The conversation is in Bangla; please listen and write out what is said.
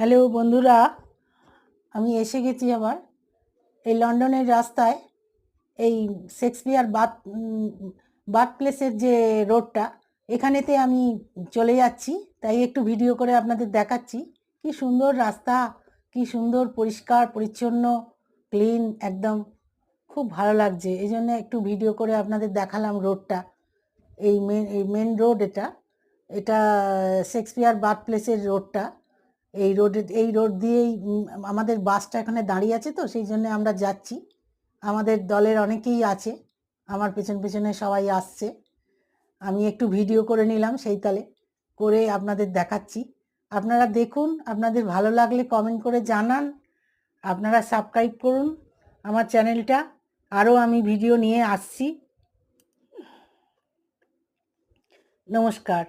হ্যালো বন্ধুরা, আমি এসে গেছি আবার এই লন্ডনের রাস্তায়। এই শেক্সপিয়ার বার্থ প্লেসের যে রোডটা, এখানেতে আমি চলে যাচ্ছি। তাই একটু ভিডিও করে আপনাদের দেখাচ্ছি। কি সুন্দর রাস্তা, কি সুন্দর পরিষ্কার পরিচ্ছন্ন, ক্লিন একদম, খুব ভালো লাগছে। এই জন্য একটু ভিডিও করে আপনাদের দেখালাম রোডটা। এই মেন রোড, এটা এটা শেক্সপিয়ার বার্থ প্লেসের রোডটা। এই রোড দিয়েই আমাদের বাসটা এখানে দাঁড়িয়ে আছে, তো সেই জন্য আমরা যাচ্ছি। আমাদের দলের অনেকেই আছে, আমার পেছন পেছনে সবাই আসছে। আমি একটু ভিডিও করে নিলাম, সেই তালে করে আপনাদের দেখাচ্ছি। আপনারা দেখুন, আপনাদের ভালো লাগলে কমেন্ট করে জানান। আপনারা সাবস্ক্রাইব করুন আমার চ্যানেলটা, আরও আমি ভিডিও নিয়ে আসছি। নমস্কার।